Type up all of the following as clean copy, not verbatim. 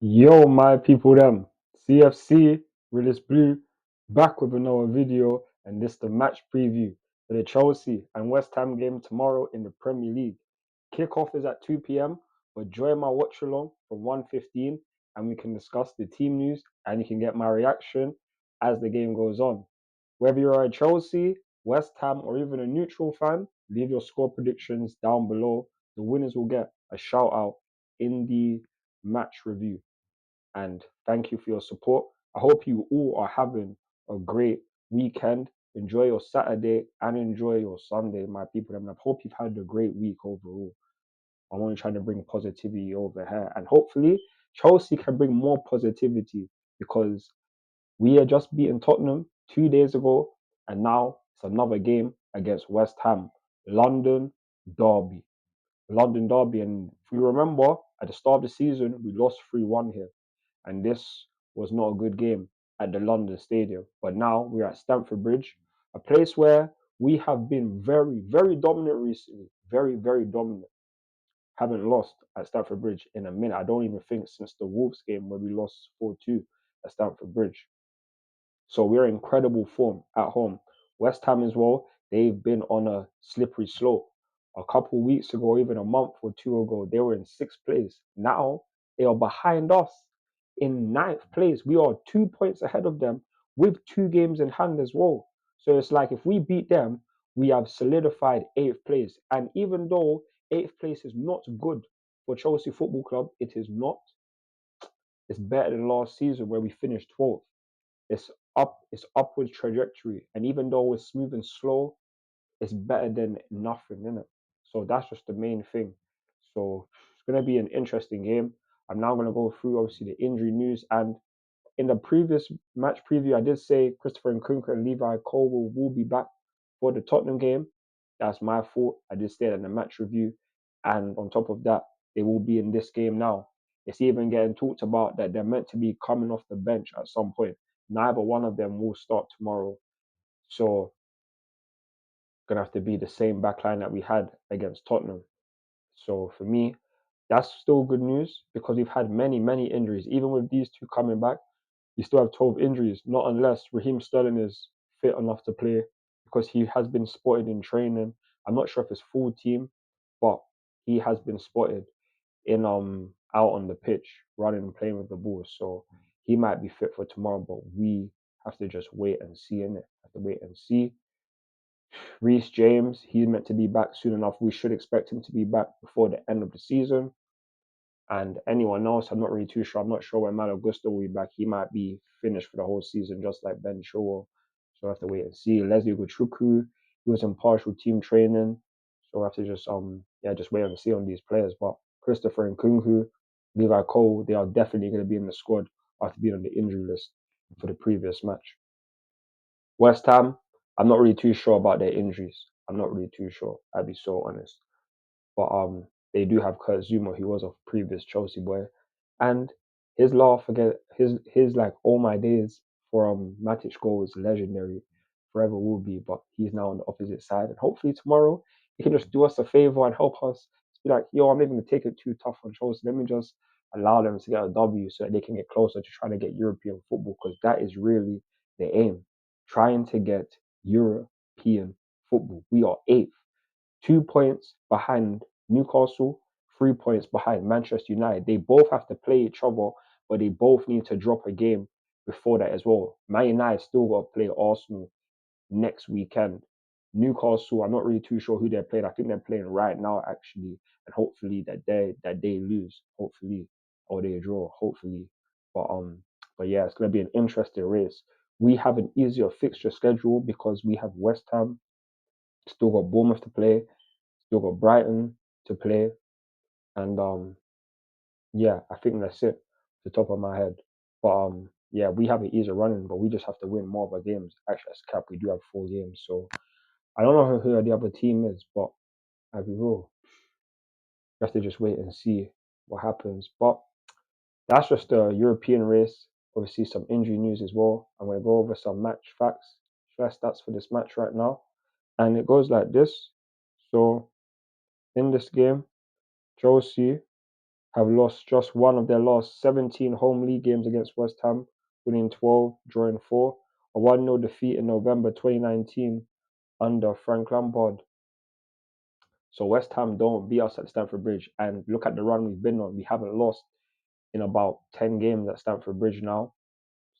Yo, my people, them CFC, Realist Blue, back with another video, and this the match preview for the Chelsea and West Ham game tomorrow in the Premier League. Kickoff is at 2 p.m., but join my watch along from 1:15, and we can discuss the team news and you can get my reaction as the game goes on. Whether you're a Chelsea, West Ham, or even a neutral fan, leave your score predictions down below. The winners will get a shout out in the match review, and thank you for your support. I hope you all are having a great weekend. Enjoy your Saturday and enjoy your Sunday, my people. And I hope you've had a great week overall. I'm only trying to bring positivity over here. And hopefully, Chelsea can bring more positivity because we had just beaten Tottenham 2 days ago. And now it's another game against West Ham. London Derby. London Derby. And if you remember, at the start of the season, we lost 3-1 here, and this was not a good game at the London Stadium. But now we're at Stamford Bridge, a place where we have been very, very dominant recently. Very, very dominant. Haven't lost at Stamford Bridge in a minute. I don't even think since the Wolves game where we lost 4-2 at Stamford Bridge. So we're in incredible form at home. West Ham as well, they've been on a slippery slope. A couple weeks ago, even a month or two ago, they were in sixth place. Now they are behind us in ninth place. We are 2 points ahead of them with 2 games in hand as well. So it's like if we beat them, we have solidified eighth place. And even though eighth place is not good for Chelsea Football Club, it is not. It's better than last season where we finished 12th. It's upward trajectory. And even though it's smooth and slow, it's better than nothing, isn't it? So that's just the main thing. So it's gonna be an interesting game. I'm now gonna go through obviously the injury news. And in the previous match preview, I did say Christopher Nkunku and Levi Colwill will be back for the Tottenham game. That's my fault. I did say that in the match review. And on top of that, they will be in this game now. It's even getting talked about that they're meant to be coming off the bench at some point. Neither one of them will start tomorrow. So gonna have to be the same backline that we had against Tottenham. So for me, that's still good news because we've had many, many injuries. Even with these two coming back, you still have 12 injuries, not unless Raheem Sterling is fit enough to play because he has been spotted in training. I'm not sure if it's full team, but he has been spotted in out on the pitch, running and playing with the ball. So he might be fit for tomorrow, but we have to just wait and see, innit? Have to wait and see. Reece James, he's meant to be back soon enough. We should expect him to be back before the end of the season. And anyone else, I'm not really too sure. I'm not sure when Malo Gusto will be back. He might be finished for the whole season, just like Ben Chilwell. So I have to wait and see. Leslie Ugochukwu, he was in partial team training. So I have to just wait and see on these players. But Christopher Nkunku, Levi Cole, they are definitely going to be in the squad after being on the injury list for the previous match. West Ham, I'm not really too sure about their injuries. I'm not really too sure. I'd be so honest. But they do have Kurt Zuma, who was a previous Chelsea boy, and his laugh again, his like all my days for Matic goal is legendary, forever will be. But he's now on the opposite side, and hopefully tomorrow he can just do us a favor and help us. Be like, yo, I'm not even gonna take it too tough on Chelsea. Let me just allow them to get a W so that they can get closer to trying to get European football because that is really the aim, trying to get European football. We are eighth. 2 points behind Newcastle, 3 points behind Manchester United. They both have to play each other, but they both need to drop a game before that as well. Man United still got to play Arsenal next weekend. Newcastle, I'm not really too sure who they're playing. I think they're playing right now actually, and hopefully that they lose, hopefully, or they draw, hopefully. But but yeah, it's gonna be an interesting race. We have an easier fixture schedule because we have West Ham, still got Bournemouth to play, still got Brighton to play, and yeah, I think that's it. The top of my head, but yeah, we have an easier running, but we just have to win more of our games. Actually, as cap, we do have 4 games, so I don't know who the other team is, but I'll be real. You have to just wait and see what happens. But that's just the European race. Obviously, some injury news as well. I'm gonna go over some match facts, stats for this match right now, and it goes like this. So in this game, Chelsea have lost just one of their last 17 home league games against West Ham, winning 12, drawing 4, a 1-0 defeat in November 2019 under Frank Lampard. So West Ham don't beat us at Stamford Bridge, and look at the run we've been on. We haven't lost in about 10 games at Stamford Bridge now.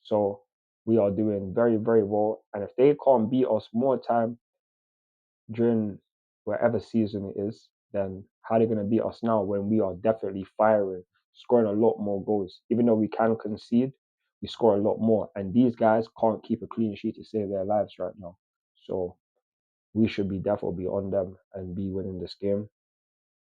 So we are doing very, very well. And if they can't beat us more time during whatever season it is, then how are they going to beat us now when we are definitely firing, scoring a lot more goals? Even though we can concede, we score a lot more. And these guys can't keep a clean sheet to save their lives right now. So we should be definitely on them and be winning this game.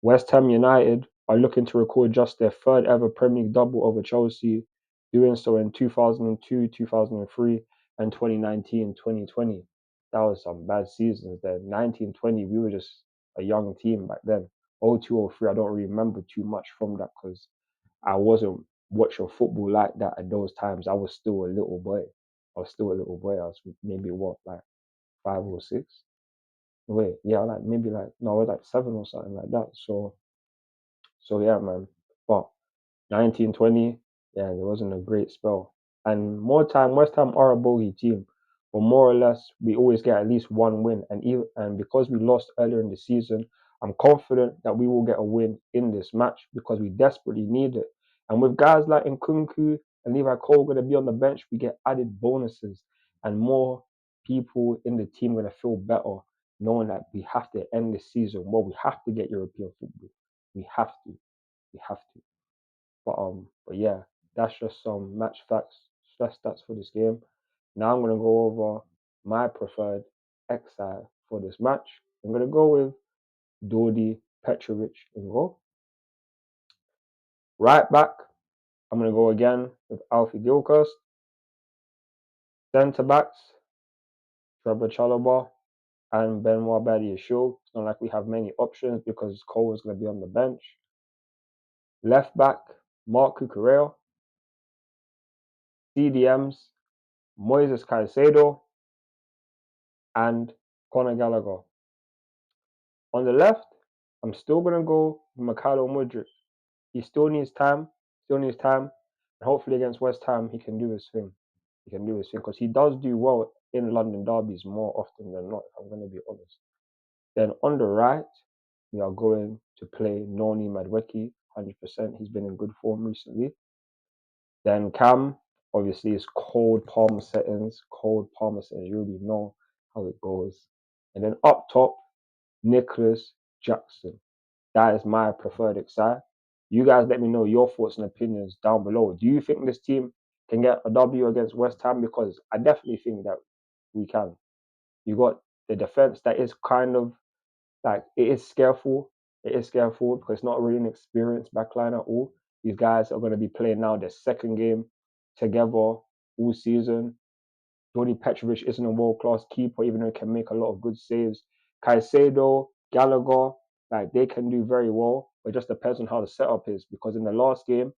West Ham United are looking to record just their third ever Premier League double over Chelsea, doing so in 2002, 2003, and 2019, 2020. That was some bad seasons there. 1920, we were just a young team back then. 02, 03, I don't really remember too much from that because I wasn't watching football like that at those times. I was still a little boy. I was maybe like 5 or 6. Wait, yeah, no, I was like 7 or something like that. So yeah, man. But 1920, yeah, it wasn't a great spell. And more time, West Ham are a bogey team, but more or less, we always get at least one win. And because we lost earlier in the season, I'm confident that we will get a win in this match because we desperately need it. And with guys like Nkunku and Levi Cole going to be on the bench, we get added bonuses and more people in the team going to feel better knowing that we have to end the season well. We have to get European football. We have to. We have to. But yeah, that's just some match facts, stress stats for this game. Now I'm gonna go over my preferred XI for this match. I'm gonna go with Dodi Petrovic in goal. Right back, I'm gonna go again with Alfie Gilchrist. Centre backs, Trevor Chalobah and Benoit Badiashile. It's not like we have many options because Cole is gonna be on the bench. Left back, Marc Cucurella. CDMs, Moises Caicedo and Conor Gallagher. On the left, I'm still going to go with Mikhailo Mudryk. He still needs time, and hopefully against West Ham, he can do his thing. Because he does do well in London derbies more often than not, if I'm going to be honest. Then on the right, we are going to play Noni Madueke, 100%. He's been in good form recently. Then Cam, obviously, is cold Palmer settings. You already know how it goes. And then up top, Nicholas Jackson. That is my preferred XI. You guys let me know your thoughts and opinions down below. Do you think this team can get a W against West Ham? Because I definitely think that we can. You got the defense that is kind of like it is scareful. Because it's not really an experienced backline at all. These guys are going to be playing now their second game together all season. Dodi Petrovic isn't a world-class keeper, even though he can make a lot of good saves. Caicedo, Gallagher, like they can do very well, but it just depends on how the setup is. Because in the last game,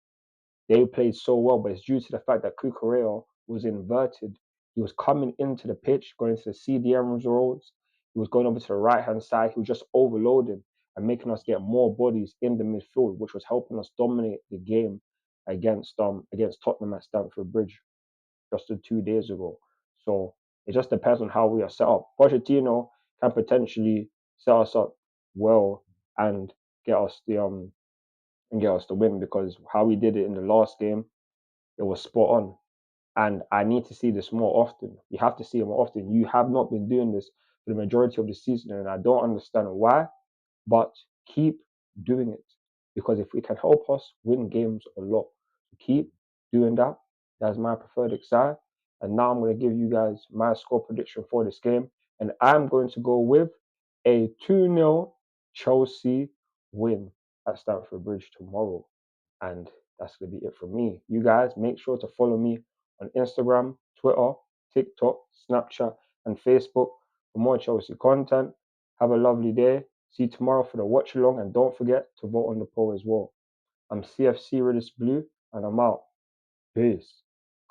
they played so well, but it's due to the fact that Cucurella was inverted. He was coming into the pitch, going into the CDM roles. He was going over to the right-hand side. He was just overloading and making us get more bodies in the midfield, which was helping us dominate the game against Tottenham at Stamford Bridge just 2 days ago. So it just depends on how we are set up. Pochettino can potentially set us up well and get us the win because how we did it in the last game, it was spot on. And I need to see this more often. You have to see it more often. You have not been doing this for the majority of the season, and I don't understand why, but keep doing it. Because if it can help us win games a lot, keep doing that. That's my preferred XI. And now I'm going to give you guys my score prediction for this game. And I'm going to go with a 2-0 Chelsea win at Stamford Bridge tomorrow. And that's going to be it from me. You guys make sure to follow me on Instagram, Twitter, TikTok, Snapchat, and Facebook for more Chelsea content. Have a lovely day. See you tomorrow for the watch along, and don't forget to vote on the poll as well. I'm CFC Redis Blue, and I'm out. Peace.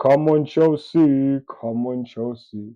Come on, Chelsea. Come on, Chelsea.